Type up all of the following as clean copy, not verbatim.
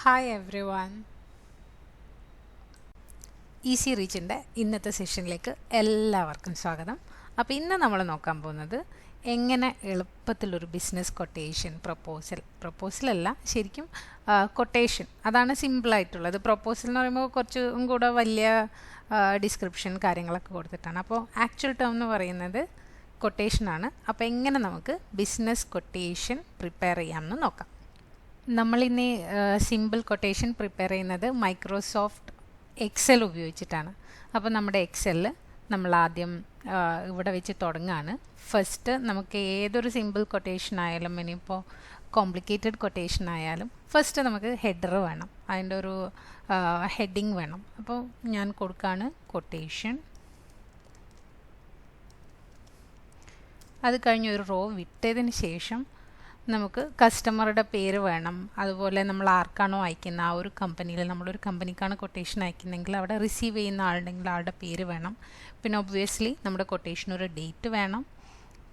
Hi every one. Easy റീച്ചിൻ്റെ ഇന്നത്തെ സെഷനിലേക്ക് എല്ലാവർക്കും സ്വാഗതം. അപ്പോൾ ഇന്ന് നമ്മൾ നോക്കാൻ പോകുന്നത് എങ്ങനെ എളുപ്പത്തിലൊരു ബിസിനസ് കൊട്ടേഷൻ പ്രപ്പോസലല്ല ശരിക്കും കൊട്ടേഷൻ, അതാണ് സിമ്പിളായിട്ടുള്ളത്. പ്രപ്പോസൽ എന്ന് പറയുമ്പോൾ കുറച്ചും കൂടെ വലിയ ഡിസ്ക്രിപ്ഷൻ കാര്യങ്ങളൊക്കെ കൊടുത്തിട്ടാണ്. അപ്പോൾ ആക്ച്വൽ ടേം എന്ന് പറയുന്നത് കൊട്ടേഷനാണ്. അപ്പോൾ എങ്ങനെ നമുക്ക് ബിസിനസ് കൊട്ടേഷൻ പ്രിപ്പയർ ചെയ്യാമെന്ന് നോക്കാം. നമ്മളിന്ന് സിമ്പിൾ കൊട്ടേഷൻ പ്രിപ്പയർ ചെയ്യുന്നത് മൈക്രോസോഫ്റ്റ് എക്സൽ ഉപയോഗിച്ചിട്ടാണ്. അപ്പോൾ നമ്മുടെ എക്സലിൽ നമ്മൾ ആദ്യം ഇവിടെ വെച്ച് തുടങ്ങുകയാണ്. ഫസ്റ്റ് നമുക്ക് ഏതൊരു സിമ്പിൾ കൊട്ടേഷൻ ആയാലും, ഇനിയിപ്പോൾ കോംപ്ലിക്കേറ്റഡ് കൊട്ടേഷൻ ആയാലും ഫസ്റ്റ് നമുക്ക് ഹെഡർ വേണം, അതിൻ്റെ ഒരു ഹെഡിങ് വേണം. അപ്പോൾ ഞാൻ കൊടുക്കുകയാണ് കൊട്ടേഷൻ. അത് കഴിഞ്ഞ് ഒരു റോ വിട്ടതിന് ശേഷം നമുക്ക് കസ്റ്റമറുടെ പേര് വേണം. അതുപോലെ നമ്മൾ ആർക്കാണോ അയക്കുന്ന ആ ഒരു കമ്പനിയിൽ, നമ്മളൊരു കമ്പനിക്കാണ് കൊട്ടേഷൻ അയക്കുന്നതെങ്കിൽ അവിടെ റിസീവ് ചെയ്യുന്ന ആളുണ്ടെങ്കിൽ ആളുടെ പേര് വേണം. പിന്നെ ഒബ്വിയസ്ലി നമ്മുടെ കൊട്ടേഷനൊരു ഡേറ്റ് വേണം.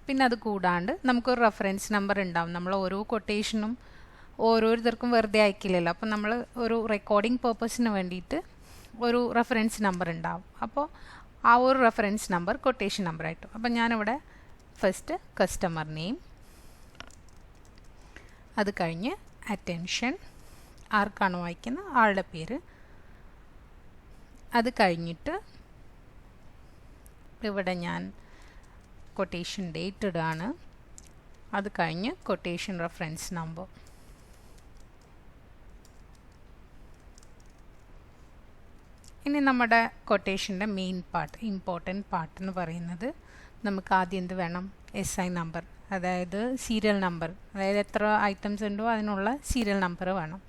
പിന്നെ അത് കൂടാണ്ട് നമുക്കൊരു റെഫറൻസ് നമ്പർ ഉണ്ടാവും. നമ്മൾ ഓരോ കൊട്ടേഷനും ഓരോരുത്തർക്കും വെറുതെ അയക്കില്ലല്ലോ. അപ്പോൾ നമ്മൾ ഒരു റെക്കോർഡിംഗ് പേർപ്പസിന് വേണ്ടിയിട്ട് ഒരു റെഫറൻസ് നമ്പർ ഉണ്ടാവും. അപ്പോൾ ആ ഒരു റെഫറൻസ് നമ്പർ കൊട്ടേഷൻ നമ്പറായിട്ടു. അപ്പോൾ ഞാനിവിടെ ഫസ്റ്റ് കസ്റ്റമർ നെയിം, അത് കഴിഞ്ഞ് അറ്റൻഷൻ, ആർക്കാണോ വായിക്കുന്ന ആളുടെ പേര്, അത് കഴിഞ്ഞിട്ട് ഇവിടെ ഞാൻ കൊട്ടേഷൻ ഡേറ്റ് ഇടാണ്. അത് കഴിഞ്ഞ് കൊട്ടേഷൻ റെഫറൻസ് നമ്പർ. ഇനി നമ്മുടെ കൊട്ടേഷൻ്റെ മെയിൻ പാർട്ട്, ഇമ്പോർട്ടൻറ്റ് പാർട്ട് എന്ന് പറയുന്നത് നമുക്ക് ആദ്യം എന്ത് വേണം? SI നമ്പർ, അതായത് സീരിയൽ നമ്പർ, അതായത് എത്ര ഐറ്റംസ് ഉണ്ടോ അതിനുള്ള സീരിയൽ നമ്പർ വേണം.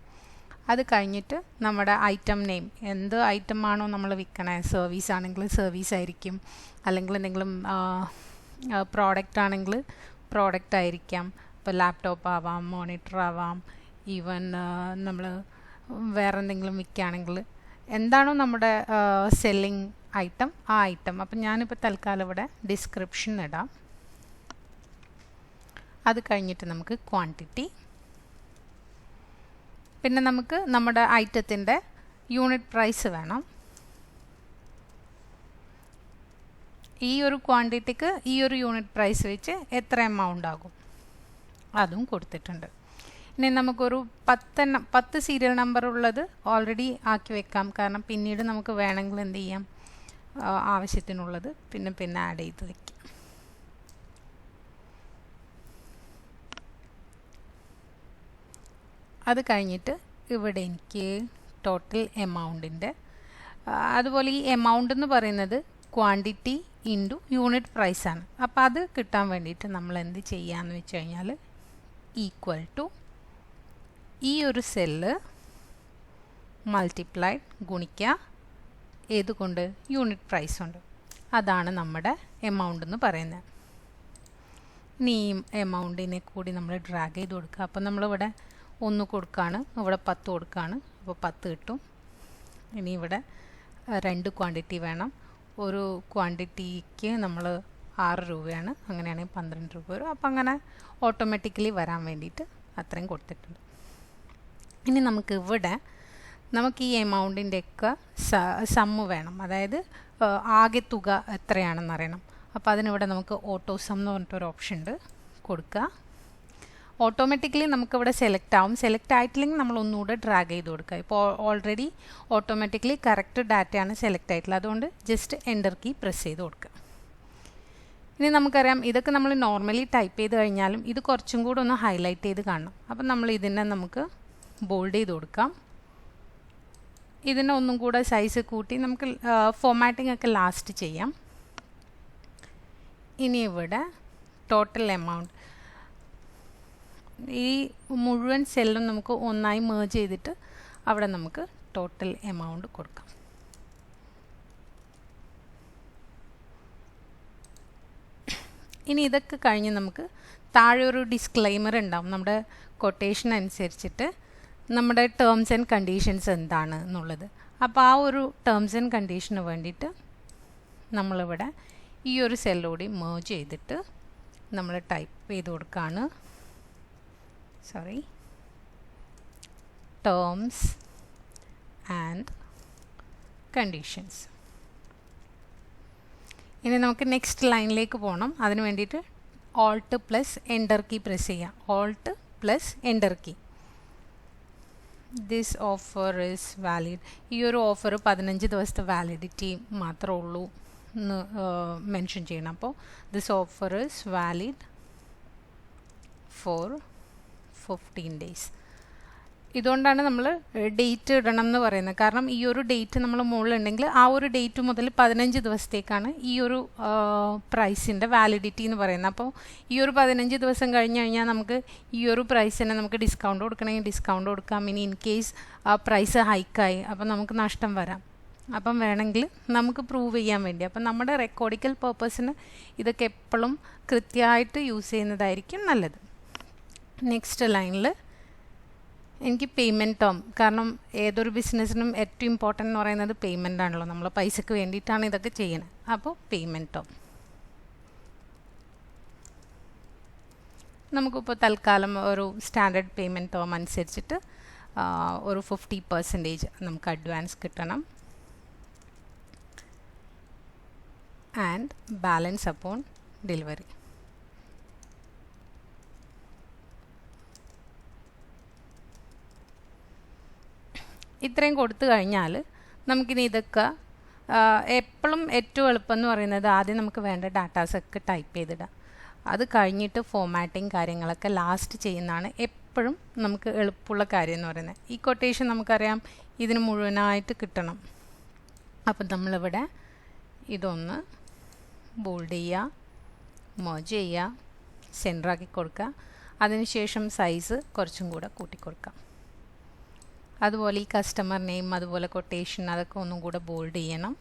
അത് കഴിഞ്ഞിട്ട് നമ്മുടെ ഐറ്റം നെയിം, എന്ത് ഐറ്റം ആണോ നമ്മൾ വിൽക്കണേ, സർവീസ് ആണെങ്കിൽ സർവീസ് ആയിരിക്കും, അല്ലെങ്കിൽ എന്തെങ്കിലും പ്രോഡക്റ്റ് ആണെങ്കിൽ പ്രോഡക്റ്റ് ആയിരിക്കാം. ഇപ്പോൾ ലാപ്ടോപ്പ് ആവാം, മോണിറ്റർ ആവാം, ഈവൻ നമ്മൾ വേറെ എന്തെങ്കിലും വിൽക്കുകയാണെങ്കിൽ എന്താണോ നമ്മുടെ സെല്ലിംഗ് ഐറ്റം, ആ ഐറ്റം. അപ്പം ഞാനിപ്പോൾ തൽക്കാലം ഇവിടെ ഡിസ്ക്രിപ്ഷൻ ഇടാം. അത് കഴിഞ്ഞിട്ട് നമുക്ക് ക്വാണ്ടിറ്റി, പിന്നെ നമുക്ക് നമ്മുടെ ഐറ്റത്തിൻ്റെ യൂണിറ്റ് പ്രൈസ് വേണം. ഈ ഒരു ക്വാണ്ടിറ്റിക്ക് ഈ ഒരു യൂണിറ്റ് പ്രൈസ് വെച്ച് എത്ര എമൗണ്ട് ആകും അതും കൊടുത്തിട്ടുണ്ട്. ഇനി നമുക്കൊരു 10 സീരിയൽ നമ്പർ ഉള്ളത് ഓൾറെഡി ആക്കി വെക്കാം. കാരണം പിന്നീട് നമുക്ക് വേണമെങ്കിൽ എന്ത് ചെയ്യാം, ആവശ്യത്തിനുള്ളത് പിന്നെ ആഡ് ചെയ്ത് വയ്ക്കാം. അത് കഴിഞ്ഞിട്ട് ഇവിടെ എനിക്ക് ടോട്ടൽ എമൗണ്ടിൻ്റെ, അതുപോലെ ഈ എമൗണ്ട് എന്ന് പറയുന്നത് ക്വാണ്ടിറ്റി ഇൻറ്റു യൂണിറ്റ് പ്രൈസാണ്. അപ്പോൾ അത് കിട്ടാൻ വേണ്ടിയിട്ട് നമ്മൾ എന്ത് ചെയ്യാമെന്ന് വെച്ച് കഴിഞ്ഞാൽ ഈക്വൽ ടു ഈ ഒരു സെല്ല് മൾട്ടിപ്ലൈഡ് ഗുണിക്കുക ഏതുകൊണ്ട്? യൂണിറ്റ് പ്രൈസ് കൊണ്ട്. അതാണ് നമ്മുടെ എമൗണ്ട് എന്ന് പറയുന്നത്. ഇനി ഈ എമൗണ്ടിനെ കൂടി നമ്മൾ ഡ്രാഗ് ചെയ്ത് കൊടുക്കുക. അപ്പോൾ നമ്മളിവിടെ 1 കൊടുക്കുകയാണ്, ഇവിടെ 10 കൊടുക്കുകയാണ്, അപ്പോൾ 10 കിട്ടും. ഇനി ഇവിടെ 2 ക്വാണ്ടിറ്റി വേണം. ഒരു ക്വാണ്ടിറ്റിക്ക് നമ്മൾ 6 രൂപയാണ്, അങ്ങനെയാണെങ്കിൽ 12 രൂപ വരും. അപ്പോൾ അങ്ങനെ ഓട്ടോമാറ്റിക്കലി വരാൻ വേണ്ടിയിട്ട് അത്രയും കൊടുത്തിട്ടുണ്ട്. ഇനി നമുക്ക് ഇവിടെ ഈ എമൗണ്ടിൻ്റെയൊക്കെ സമ്മ് വേണം, അതായത് ആകെ തുക എത്രയാണെന്ന് അറിയണം. അപ്പോൾ അതിനിവിടെ നമുക്ക് ഓട്ടോ സം എന്ന് പറഞ്ഞിട്ടൊരു ഓപ്ഷൻ ഉണ്ട്, കൊടുക്കുക. ഓട്ടോമാറ്റിക്കലി നമുക്കിവിടെ സെലക്ട് ആവും. സെലക്ട് ആയിട്ടില്ലെങ്കിൽ നമ്മൾ ഒന്നുകൂടെ ഡ്രാഗ് ചെയ്ത് കൊടുക്കുക. ഇപ്പോൾ ഓൾറെഡി ഓട്ടോമാറ്റിക്കലി കറക്റ്റ് ഡാറ്റയാണ് സെലക്ട് ആയിട്ടുള്ളത്, അതുകൊണ്ട് ജസ്റ്റ് എൻ്റർ കീ പ്രസ് ചെയ്ത് കൊടുക്കുക. ഇനി നമുക്കറിയാം ഇതൊക്കെ നമ്മൾ നോർമലി ടൈപ്പ് ചെയ്ത് കഴിഞ്ഞാലും ഇത് കുറച്ചും കൂടെ ഒന്ന് ഹൈലൈറ്റ് ചെയ്ത് കാണണം. അപ്പം നമ്മൾ ഇതിനെ നമുക്ക് ബോൾഡ് ചെയ്ത് കൊടുക്കാം. ഇതിനെ ഒന്നും കൂടെ സൈസ് കൂട്ടി നമുക്ക് ഫോമാറ്റിംഗ് ഒക്കെ ലാസ്റ്റ് ചെയ്യാം. ഇനി ഇവിടെ ടോട്ടൽ എമൗണ്ട്, ഈ മുഴുവൻ സെല്ലും നമുക്ക് ഒന്നായി മേർജ് ചെയ്തിട്ട് അവിടെ നമുക്ക് ടോട്ടൽ എമൗണ്ട് കൊടുക്കാം. ഇനി ഇതൊക്കെ കഴിഞ്ഞ് നമുക്ക് താഴെ ഒരു ഡിസ്ക്ലെയിമർ ഉണ്ടാവും. നമ്മുടെ കൊട്ടേഷൻ അനുസരിച്ചിട്ട് നമ്മുടെ ടേംസ് ആൻഡ് കണ്ടീഷൻസ് എന്താണ് എന്നുള്ളത്. അപ്പോൾ ആ ഒരു ടേംസ് ആൻഡ് കണ്ടീഷന് വേണ്ടിയിട്ട് നമ്മളിവിടെ ഈ ഒരു സെല്ലോടി മേർജ് ചെയ്തിട്ട് നമ്മൾ ടൈപ്പ് ചെയ്ത് കൊടുക്കുകയാണ്. terms and conditions. ഇനി നമുക്ക് നെക്സ്റ്റ് ലൈനിലേക്ക് പോകണം. അതിന് വേണ്ടിയിട്ട് alt plus enter key press ചെയ്യാം. Alt plus enter key. This offer is valid. ഈ ഒരു ഓഫർ 15 ദിവസത്തെ വാലിഡിറ്റി മാത്രമേ ഉള്ളൂ എന്ന് മെൻഷൻ ചെയ്യണം. അപ്പോൾ this offer is valid four 15 days. ഇതുകൊണ്ടാണ് നമ്മൾ ഡേറ്റ് ഇടണം എന്ന് പറയുന്നത്. കാരണം ഈ ഒരു ഡേറ്റ് നമ്മൾ മുകളിലുണ്ടെങ്കിൽ ആ ഒരു ഡേറ്റ് മുതൽ 15 ദിവസത്തേക്കാണ് ഈ ഒരു പ്രൈസിൻ്റെ വാലിഡിറ്റി എന്ന് പറയുന്നത്. അപ്പോൾ ഈ ഒരു 15 ദിവസം കഴിഞ്ഞ് കഴിഞ്ഞാൽ നമുക്ക് ഈ ഒരു പ്രൈസിന് നമുക്ക് ഡിസ്കൗണ്ട് കൊടുക്കണമെങ്കിൽ ഡിസ്കൗണ്ട് കൊടുക്കാം. ഇനി ഇൻ കേസ് ആ പ്രൈസ് ഹൈക്കായി അപ്പം നമുക്ക് നഷ്ടം വരാം. അപ്പം വേണമെങ്കിൽ നമുക്ക് പ്രൂവ് ചെയ്യാൻ വേണ്ടി, അപ്പം നമ്മുടെ റെക്കോർഡിക്കൽ പേർപ്പസിന് ഇതൊക്കെ എപ്പോഴും കൃത്യമായിട്ട് യൂസ് ചെയ്യുന്നതായിരിക്കും നല്ലത്. നെക്സ്റ്റ് ലൈനിൽ എനിക്ക് പേയ്മെൻറ്റ് ടേം, കാരണം ഏതൊരു ബിസിനസ്സിനും ഏറ്റവും ഇമ്പോർട്ടൻ്റ് എന്ന് പറയുന്നത് പേയ്മെൻ്റ് ആണല്ലോ. നമ്മൾ പൈസക്ക് വേണ്ടിയിട്ടാണ് ഇതൊക്കെ ചെയ്യുന്നത്. അപ്പോൾ പേയ്മെൻറ്റ് ടേം നമുക്കിപ്പോൾ തൽക്കാലം ഒരു സ്റ്റാൻഡേർഡ് പേയ്മെൻറ്റ് ടേം അനുസരിച്ചിട്ട് ഒരു 50% നമുക്ക് അഡ്വാൻസ് കിട്ടണം. And balance upon delivery. ഇത്രയും കൊടുത്തു കഴിഞ്ഞാൽ നമുക്കിനി ഇതൊക്കെ എപ്പോഴും ഏറ്റവും എളുപ്പം എന്ന് പറയുന്നത് ആദ്യം നമുക്ക് വേണ്ട ഡാറ്റാസൊക്കെ ടൈപ്പ് ചെയ്തിടാം. അത് കഴിഞ്ഞിട്ട് ഫോമാറ്റിംഗ് കാര്യങ്ങളൊക്കെ ലാസ്റ്റ് ചെയ്യുന്നതാണ് എപ്പോഴും നമുക്ക് എളുപ്പമുള്ള കാര്യം എന്ന് പറയുന്നത്. ഈ കൊട്ടേഷൻ നമുക്കറിയാം ഇതിന് മുഴുവനായിട്ട് കിട്ടണം. അപ്പം നമ്മളിവിടെ ഇതൊന്ന് ബോൾഡ് ചെയ്യുക, മെർജ് ചെയ്യുക, സെൻറ്ററാക്കി കൊടുക്കുക. അതിനുശേഷം സൈസ് കുറച്ചും കൂടെ കൂട്ടിക്കൊടുക്കാം. അതുപോലെ ഈ കസ്റ്റമർ നെയിം, അതുപോലെ കൊട്ടേഷൻ അതൊക്കെ ഒന്നും കൂടെ ബോൾഡ് ചെയ്യണം.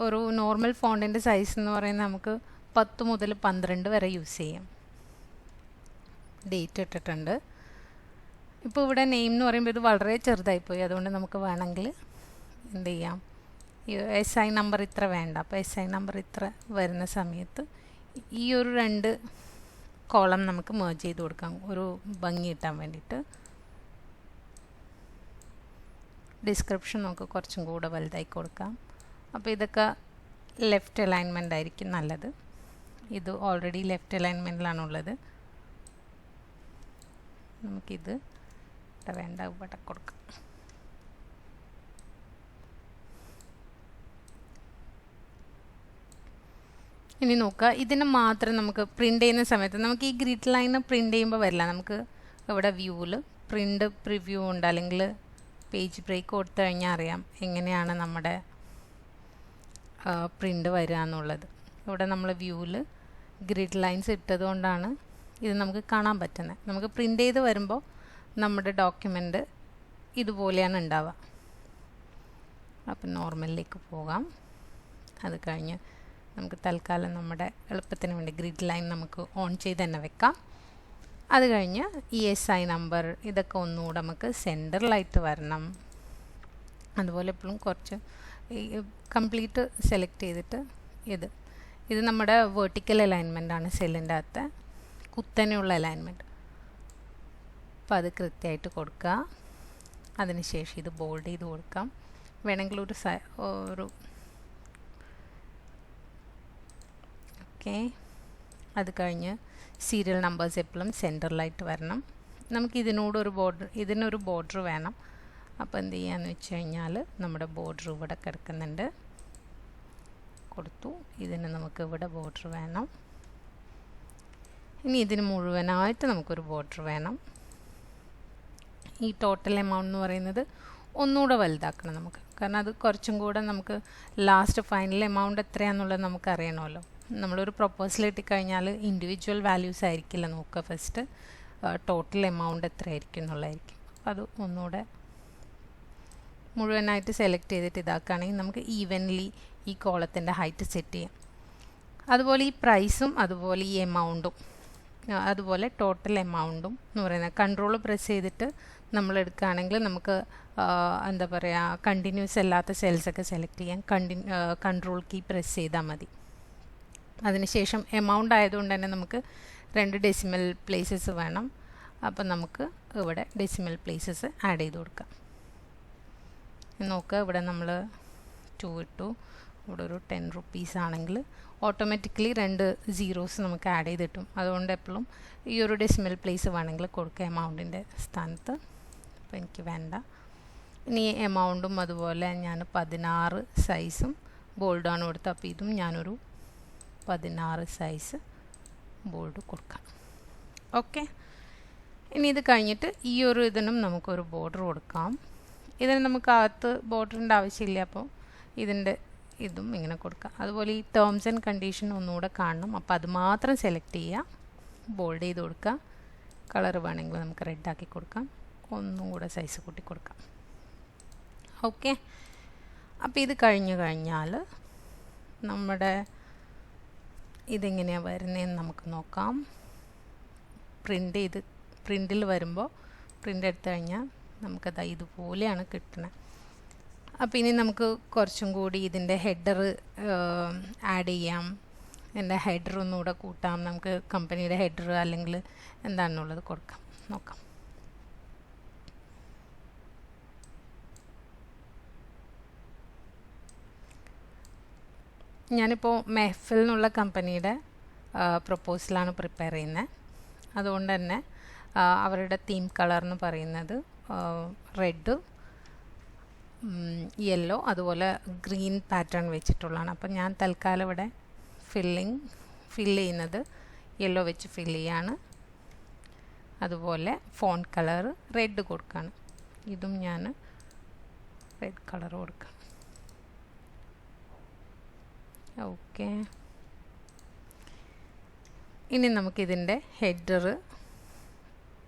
ഒരു നോർമൽ ഫോണ്ടിൻ്റെ സൈസ് എന്ന് പറയുന്നത് നമുക്ക് 10 മുതൽ 12 വരെ യൂസ് ചെയ്യാം. ഡേറ്റ് ഇട്ടിട്ടുണ്ട്. ഇപ്പോൾ ഇവിടെ നെയിം എന്ന് പറയുമ്പോൾ ഇത് വളരെ ചെറുതായിപ്പോയി. അതുകൊണ്ട് നമുക്ക് വേണമെങ്കിൽ എന്ത് ചെയ്യാം, SI നമ്പർ ഇത്ര വേണ്ട. അപ്പോൾ SI നമ്പർ ഇത്ര വരുന്ന സമയത്ത് ഈ ഒരു 2 കോളം നമുക്ക് മെർജ് ചെയ്ത് കൊടുക്കാം ഒരു ഭംഗി കിട്ടാൻ വേണ്ടിയിട്ട്. ഡിസ്ക്രിപ്ഷൻ നമുക്ക് കുറച്ചും കൂടെ വലുതായി കൊടുക്കാം. അപ്പോൾ ഇതൊക്കെ ലെഫ്റ്റ് അലൈൻമെൻ്റ് ആയിരിക്കും നല്ലത്. ഇത് ഓൾറെഡി ലെഫ്റ്റ് അലൈൻമെൻറ്റിലാണുള്ളത്. നമുക്കിത് വേണ്ട ഇവിടെ കൊടുക്കാം. ഇനി നോക്കുക, ഇതിന് മാത്രം നമുക്ക് പ്രിൻ്റ് ചെയ്യുന്ന സമയത്ത് നമുക്ക് ഈ ഗ്രിഡ് ലൈന് പ്രിൻ്റ് ചെയ്യുമ്പോൾ വരില്ല. നമുക്ക് ഇവിടെ വ്യൂവിൽ പ്രിൻ്റ് പ്രിവ്യൂ ഉണ്ട്, അല്ലെങ്കിൽ പേജ് ബ്രേക്ക് കൊടുത്തു കഴിഞ്ഞാൽ അറിയാം എങ്ങനെയാണ് നമ്മുടെ പ്രിൻ്റ് വരിക എന്നുള്ളത്. ഇവിടെ നമ്മൾ വ്യൂവിൽ ഗ്രിഡ് ലൈൻസ് ഇട്ടത് കൊണ്ടാണ് ഇത് നമുക്ക് കാണാൻ പറ്റുന്നത്. നമുക്ക് പ്രിൻ്റ് ചെയ്ത് വരുമ്പോൾ നമ്മുടെ ഡോക്യുമെൻ്റ് ഇതുപോലെയാണ് ഉണ്ടാവുക. അപ്പം നോർമലിലേക്ക് പോകാം. അത് കഴിഞ്ഞ് നമുക്ക് തൽക്കാലം നമ്മുടെ എളുപ്പത്തിന് വേണ്ടി ഗ്രിഡ് ലൈൻ നമുക്ക് ഓൺ ചെയ്ത് തന്നെ വെക്കാം. അത് കഴിഞ്ഞ് ESI നമ്പർ ഇതൊക്കെ ഒന്നുകൂടെ നമുക്ക് സെൻറ്ററിലായിട്ട് വരണം. അതുപോലെ എപ്പോഴും കുറച്ച് കംപ്ലീറ്റ് സെലക്ട് ചെയ്തിട്ട് ഇത് നമ്മുടെ വെർട്ടിക്കൽ അലൈൻമെൻ്റ് ആണ്, സെല്ലിൻ്റെ അകത്ത് കുത്തനെയുള്ള അലൈൻമെൻറ്റ്. അപ്പോൾ അത് കൃത്യമായിട്ട് കൊടുക്കുക. അതിനുശേഷം ഇത് ബോൾഡ് ചെയ്ത് കൊടുക്കാം. വേണമെങ്കിൽ ഒരു ഓക്കെ. അത് കഴിഞ്ഞ് സീരിയൽ നമ്പേഴ്സ് എപ്പോഴും സെൻറ്ററിലായിട്ട് വരണം. നമുക്ക് ഇതിനൊരു ബോർഡർ വേണം. അപ്പോൾ എന്ത് ചെയ്യാന്ന് വെച്ച് കഴിഞ്ഞാൽ നമ്മുടെ ബോർഡർ ഇവിടെ കിടക്കുന്നുണ്ട്, കൊടുത്തു. ഇതിന് നമുക്ക് ഇവിടെ ബോർഡർ വേണം. ഇനി ഇതിന് മുഴുവനായിട്ട് നമുക്കൊരു ബോർഡർ വേണം. ഈ ടോട്ടൽ എമൗണ്ട് എന്ന് പറയുന്നത് ഒന്നുകൂടെ വലുതാക്കണം നമുക്ക്, കാരണം അത് കുറച്ചും കൂടെ നമുക്ക് ലാസ്റ്റ് ഫൈനൽ എമൗണ്ട് എത്രയാണെന്നുള്ളത് നമുക്ക് അറിയണമല്ലോ. നമ്മളൊരു പ്രൊപ്പോസൽ കിട്ടിക്കഴിഞ്ഞാൽ ഇൻഡിവിജ്വൽ വാല്യൂസ് ആയിരിക്കില്ല നോക്കുക, ഫസ്റ്റ് ടോട്ടൽ എമൗണ്ട് എത്രയായിരിക്കും എന്നുള്ളതായിരിക്കും. അപ്പോൾ അത് ഒന്നുകൂടെ മുഴുവനായിട്ട് സെലക്ട് ചെയ്തിട്ട് ഇതാക്കുകയാണെങ്കിൽ നമുക്ക് ഈവൻലി ഈ കോളത്തിൻ്റെ ഹൈറ്റ് സെറ്റ് ചെയ്യാം. അതുപോലെ ഈ പ്രൈസും അതുപോലെ ഈ എമൗണ്ടും അതുപോലെ ടോട്ടൽ എമൗണ്ടും എന്ന് പറയുന്നത് കൺട്രോൾ പ്രസ് ചെയ്തിട്ട് നമ്മൾ എടുക്കുകയാണെങ്കിൽ നമുക്ക് എന്താ പറയുക, കണ്ടിന്യൂസ് അല്ലാത്ത സെൽസൊക്കെ സെലക്ട് ചെയ്യാൻ കൺട്രോൾ കീ പ്രസ് ചെയ്താൽ മതി. അതിനുശേഷം എമൗണ്ട് ആയതുകൊണ്ട് തന്നെ നമുക്ക് 2 ഡെസിമൽ പ്ലേസസ് വേണം. അപ്പം നമുക്ക് ഇവിടെ ഡെസിമൽ പ്ലേസസ് ആഡ് ചെയ്ത് കൊടുക്കാം. നോക്കുക, ഇവിടെ നമ്മൾ 2 ഇട്ടു, ഇവിടെ ഒരു 10 റുപ്പീസ് ആണെങ്കിൽ ഓട്ടോമാറ്റിക്കലി 2 സീറോസ് നമുക്ക് ആഡ് ചെയ്ത് കിട്ടും. അതുകൊണ്ട് എപ്പോഴും ഈ ഒരു ഡെസിമൽ പ്ലേസ് വേണമെങ്കിൽ കൊടുക്കുക എമൗണ്ടിൻ്റെ സ്ഥാനത്ത്. അപ്പോൾ എനിക്ക് വേണ്ട. ഇനി എമൗണ്ടും അതുപോലെ ഞാൻ 16 സൈസും ബോൾഡാണ് കൊടുത്തത്. അപ്പോൾ ഇതും ഞാനൊരു 16 സൈസ് ബോൾഡ് കൊടുക്കാം. ഓക്കെ, ഇനി ഇത് കഴിഞ്ഞിട്ട് ഈ ഒരു ഇതിനും നമുക്കൊരു ബോർഡർ കൊടുക്കാം. ഇതിന് നമുക്ക് അകത്ത് ബോർഡറിൻ്റെ ആവശ്യമില്ല, അപ്പോൾ ഇതിൻ്റെ ഇതും ഇങ്ങനെ കൊടുക്കാം. അതുപോലെ ഈ ടേംസ് ആൻഡ് കണ്ടീഷൻ ഒന്നുകൂടെ കാണണം. അപ്പോൾ അത് മാത്രം സെലക്ട് ചെയ്യുക, ബോൾഡ് ചെയ്ത് കൊടുക്കുക. കളർ വേണമെങ്കിൽ നമുക്ക് റെഡ് ആക്കി കൊടുക്കാം, ഒന്നും കൂടെ സൈസ് കൂട്ടി കൊടുക്കാം. ഓക്കെ, അപ്പോൾ ഇത് കഴിഞ്ഞാൽ നമ്മുടെ ഇതെങ്ങനെയാണ് വരുന്നതെന്ന് നമുക്ക് നോക്കാം. പ്രിൻ്റിൽ വരുമ്പോൾ പ്രിൻ്റ് എടുത്തു കഴിഞ്ഞാൽ നമുക്കത് ഇതുപോലെയാണ് കിട്ടുന്നത്. അപ്പോൾ ഇനി നമുക്ക് കുറച്ചും കൂടി ഇതിൻ്റെ ഹെഡർ ആഡ് ചെയ്യാം. എൻ്റെ ഹെഡർ ഒന്നുകൂടെ കൂട്ടാം. നമുക്ക് കമ്പനിയുടെ ഹെഡർ അല്ലെങ്കിൽ എന്താണെന്നുള്ളത് കൊടുക്കാം, നോക്കാം. ഞാനിപ്പോൾ മെഹ്ഫിൽ എന്നുള്ള കമ്പനിയുടെ പ്രൊപ്പോസലാണ് പ്രിപ്പയർ ചെയ്യുന്നത്. അതുകൊണ്ട് തന്നെ അവരുടെ തീം കളർ എന്ന് പറയുന്നത് റെഡ്, യെല്ലോ, അതുപോലെ ഗ്രീൻ പാറ്റേൺ വെച്ചിട്ടുള്ളതാണ്. അപ്പം ഞാൻ തൽക്കാലം ഇവിടെ ഫില്ല് ചെയ്യുന്നത് യെല്ലോ വെച്ച് ഫില്ല് ചെയ്യാണ്. അതുപോലെ ഫോൺ കളർ റെഡ് കൊടുക്കുകയാണ്. ഇതും ഞാൻ റെഡ് കളർ കൊടുക്കാം. ഓക്കെ, ഇനി നമുക്കിതിൻ്റെ ഹെഡർ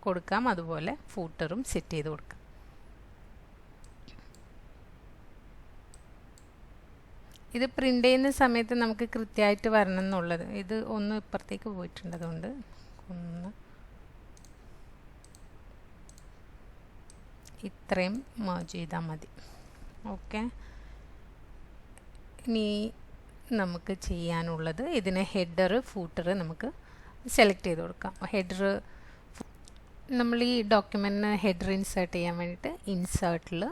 കൊടുക്കാം, അതുപോലെ ഫൂട്ടറും സെറ്റ് ചെയ്ത് കൊടുക്കാം. ഇത് പ്രിൻ്റ് ചെയ്യുന്ന സമയത്ത് നമുക്ക് കൃത്യമായിട്ട് വരണം എന്നുള്ളത്. ഇത് ഒന്ന് ഇപ്പുറത്തേക്ക് പോയിട്ടുണ്ട്, അതുകൊണ്ട് ഒന്ന് ഇത്രയും മേർജ് ചെയ്താൽ മതി. ഓക്കെ, ഇനി നമുക്ക് ചെയ്യാനുള്ളത് ഇതിനെ ഹെഡർ ഫൂട്ടർ നമുക്ക് സെലക്ട് ചെയ്ത് കൊടുക്കാം. ഹെഡർ നമ്മൾ ഈ ഡോക്യുമെൻറ്റിന് ഹെഡർ ഇൻസേർട്ട് ചെയ്യാൻ വേണ്ടിയിട്ട് ഇൻസേർട്ടിൽ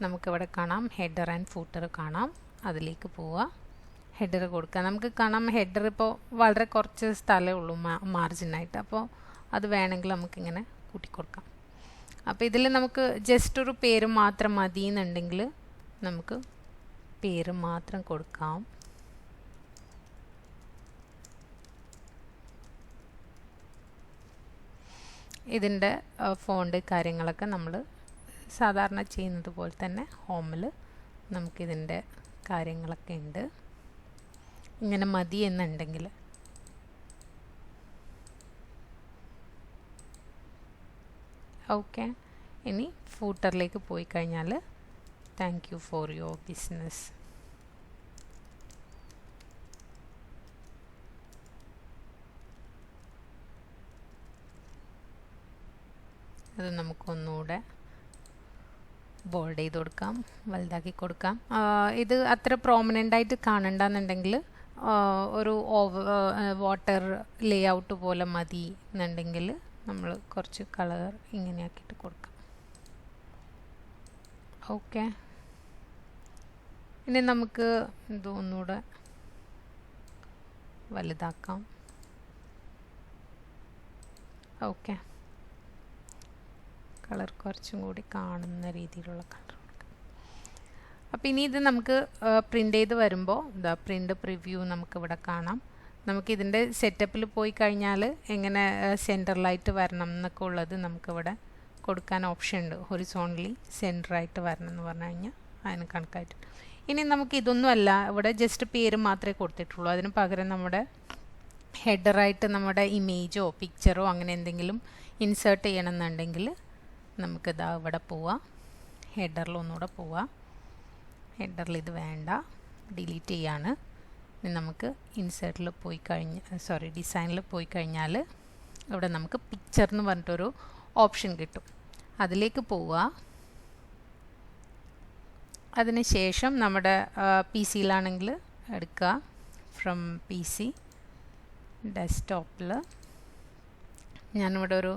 നമുക്കിവിടെ കാണാം ഹെഡർ ആൻഡ് ഫൂട്ടർ കാണാം. അതിലേക്ക് പോവുക, ഹെഡർ കൊടുക്കുക. നമുക്ക് കാണാം ഹെഡർ ഇപ്പോൾ വളരെ കുറച്ച് സ്ഥലമേ ഉള്ളൂ മാർജിനായിട്ട്. അപ്പോൾ അത് വേണമെങ്കിൽ നമുക്കിങ്ങനെ കൂട്ടിക്കൊടുക്കാം. അപ്പോൾ ഇതിൽ നമുക്ക് ജസ്റ്റ് ഒരു പേര് മാത്രം മതി എന്നുണ്ടെങ്കിൽ നമുക്ക് പേര് മാത്രം കൊടുക്കാം. ഇതിൻ്റെ ഫോണ്ട് കാര്യങ്ങളൊക്കെ നമ്മൾ സാധാരണ ചെയ്യുന്നത് പോലെ തന്നെ ഹോമിൽ നമുക്കിതിൻ്റെ കാര്യങ്ങളൊക്കെ ഉണ്ട്. ഇങ്ങനെ മതി എന്നുണ്ടെങ്കിൽ ഓക്കെ. ഇനി ഫൂട്ടറിലേക്ക് പോയി കഴിഞ്ഞാൽ thank you for your business. അത് നമുക്കൊന്നുകൂടെ ബോൾഡ് ചെയ്ത് കൊടുക്കാം, വലുതാക്കി കൊടുക്കാം. ഇത് അത്ര പ്രോമിനൻ്റ് ആയിട്ട് കാണണ്ടെന്നുണ്ടെങ്കിൽ ഒരു വാട്ടർ ലേ ഔട്ട് പോലെ മതി എന്നുണ്ടെങ്കിൽ നമ്മൾ കുറച്ച് കളർ ഇങ്ങനെ ആക്കിയിട്ട് കൊടുക്കാം. ഓക്കെ, ഇനി നമുക്ക് ഇത് ഒന്നുകൂടെ വലുതാക്കാം. ഓക്കെ, കളർ കുറച്ചും കൂടി കാണുന്ന രീതിയിലുള്ള കളർ കൊടുക്കാം. അപ്പോൾ ഇനി ഇത് നമുക്ക് പ്രിൻ്റ് ചെയ്ത് വരുമ്പോൾ ഇതാ പ്രിൻ്റ് പ്രിവ്യൂ നമുക്കിവിടെ കാണാം. നമുക്കിതിൻ്റെ സെറ്റപ്പിൽ പോയി കഴിഞ്ഞാൽ എങ്ങനെ സെൻറ്ററിലായിട്ട് വരണം എന്നൊക്കെ ഉള്ളത് നമുക്കിവിടെ കൊടുക്കാൻ ഓപ്ഷൻ ഉണ്ട്. ഹൊറിസോണ്ടലി സെൻറ്ററായിട്ട് വരണം എന്ന് പറഞ്ഞു കഴിഞ്ഞാൽ അതിന് കണക്കായിട്ട്. ഇനി നമുക്ക് ഇതൊന്നുമല്ല, ഇവിടെ ജസ്റ്റ് പേര് മാത്രമേ കൊടുത്തിട്ടുള്ളൂ. അതിന് പകരം നമ്മുടെ ഹെഡറായിട്ട് നമ്മുടെ ഇമേജോ പിക്ചറോ അങ്ങനെ എന്തെങ്കിലും ഇൻസേർട്ട് ചെയ്യണമെന്നുണ്ടെങ്കിൽ നമുക്കിതാ ഇവിടെ പോവാം, ഹെഡറിൽ ഒന്നുകൂടെ പോവാം. ഹെഡറിൽ ഇത് വേണ്ട, ഡിലീറ്റ് ചെയ്യാണ്. ഇനി നമുക്ക് ഇൻസേർട്ടിൽ പോയി ഡിസൈനിൽ പോയി കഴിഞ്ഞാൽ ഇവിടെ നമുക്ക് പിക്ചർ എന്ന് പറഞ്ഞിട്ടൊരു ഓപ്ഷൻ കിട്ടും. അതിലേക്ക് പോവുക. അതിന് ശേഷം നമ്മുടെ പി സിയിലാണെങ്കിൽ എടുക്കുക, ഫ്രം പി സി ഡെസ്ക്ടോപ്പിൽ ഞാനിവിടെ ഒരു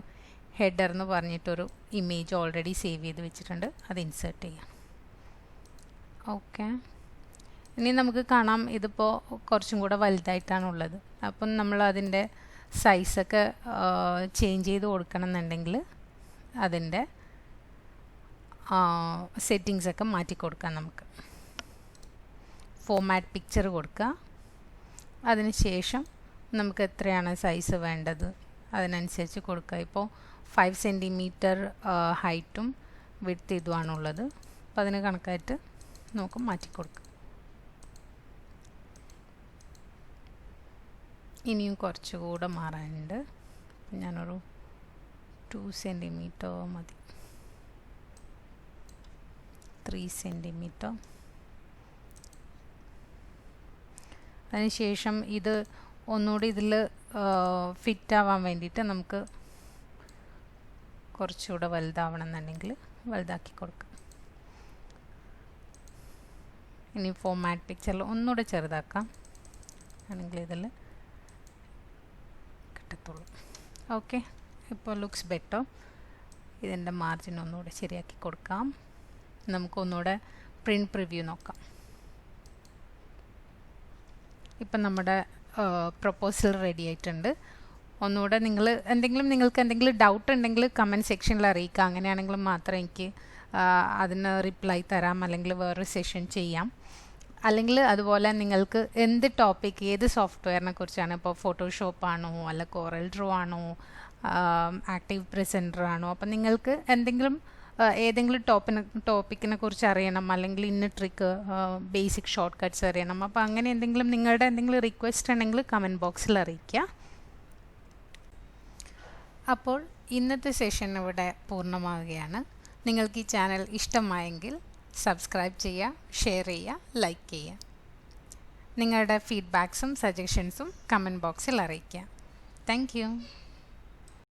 ഹെഡർ എന്ന് പറഞ്ഞിട്ടൊരു ഇമേജ് ഓൾറെഡി സേവ് ചെയ്ത് വെച്ചിട്ടുണ്ട്, അത് ഇൻസേർട്ട് ചെയ്യാം. ഓക്കെ, ഇനി നമുക്ക് കാണാം ഇതിപ്പോൾ കുറച്ചും കൂടെ വലുതായിട്ടാണുള്ളത്. അപ്പം നമ്മൾ അതിൻ്റെ സൈസൊക്കെ ചേഞ്ച് ചെയ്ത് കൊടുക്കണം എന്നുണ്ടെങ്കിൽ അതിൻ്റെ സെറ്റിങ്സൊക്കെ മാറ്റി കൊടുക്കാം. നമുക്ക് ഫോമാറ്റ് പിക്ചർ കൊടുക്കുക. അതിനുശേഷം നമുക്ക് എത്രയാണ് സൈസ് വേണ്ടത് അതിനനുസരിച്ച് കൊടുക്കുക. ഇപ്പോൾ 5 സെൻറ്റിമീറ്റർ ഹൈറ്റും വിഡ്ത്ത് ഇതുമാണുള്ളത്. അപ്പോൾ അതിന് കണക്കായിട്ട് നമുക്ക് മാറ്റി കൊടുക്കാം. ഇനിയും കുറച്ചുകൂടെ മാറാനുണ്ട്. ഞാനൊരു 2 സെൻറ്റിമീറ്റർ മതി, 3 സെൻറ്റിമീറ്റർ. അതിനുശേഷം ഇത് ഒന്നുകൂടി ഇതിൽ ഫിറ്റ് ആവാൻ വേണ്ടിയിട്ട് നമുക്ക് കുറച്ചുകൂടെ വലുതാവണം എന്നുണ്ടെങ്കിൽ വലുതാക്കി കൊടുക്കാം. ഇനി ഫോമാറ്റ് പിക്ചറിൽ ഒന്നുകൂടെ ചെറുതാക്കാം ആണെങ്കിൽ ഇതിൽ കിട്ടത്തുള്ളൂ. ഓക്കെ, ഇപ്പോൾ ലുക്സ് ബെറ്റർ. ഇതിൻ്റെ മാർജിൻ ഒന്നുകൂടെ ശരിയാക്കി കൊടുക്കാം. നമുക്കൊന്നുകൂടെ പ്രിൻറ്റ് പ്രിവ്യൂ നോക്കാം. ഇപ്പം നമ്മുടെ പ്രൊപ്പോസൽ റെഡി ആയിട്ടുണ്ട്. ഒന്നുകൂടെ നിങ്ങൾക്ക് എന്തെങ്കിലും ഡൗട്ട് ഉണ്ടെങ്കിൽ കമൻറ്റ് സെക്ഷനിൽ അറിയിക്കുക. അങ്ങനെയാണെങ്കിൽ മാത്രം എനിക്ക് അതിന് റിപ്ലൈ തരാം, അല്ലെങ്കിൽ വേറൊരു സെഷൻ ചെയ്യാം. അല്ലെങ്കിൽ അതുപോലെ നിങ്ങൾക്ക് എന്ത് ടോപ്പിക്, ഏത് സോഫ്റ്റ്വെയറിനെ കുറിച്ചാണ്, ഇപ്പോൾ ഫോട്ടോഷോപ്പാണോ അല്ല കോറൽ ഡ്രോ ആണോ ആക്റ്റീവ് പ്രസൻറ്റർ ആണോ, അപ്പം നിങ്ങൾക്ക് ഏതെങ്കിലും ടോപ്പിക്കിനെ കുറിച്ച് അറിയണം, അല്ലെങ്കിൽ ഇന്ന ട്രിക്ക് ബേസിക് ഷോർട്ട് കട്ട്സ് അറിയണം, അപ്പോൾ അങ്ങനെ നിങ്ങളുടെ എന്തെങ്കിലും റിക്വസ്റ്റ് ഉണ്ടെങ്കിൽ കമൻറ്റ് ബോക്സിൽ അറിയിക്കുക. അപ്പോൾ ഇന്നത്തെ സെഷൻ ഇവിടെ പൂർണ്ണമാവുകയാണ്. നിങ്ങൾക്ക് ഈ ചാനൽ ഇഷ്ടമായെങ്കിൽ സബ്സ്ക്രൈബ് ചെയ്യുക, ഷെയർ ചെയ്യുക, ലൈക്ക് ചെയ്യുക. നിങ്ങളുടെ ഫീഡ്ബാക്സും സജഷൻസും കമൻറ്റ് ബോക്സിൽ അറിയിക്കുക. Thank you.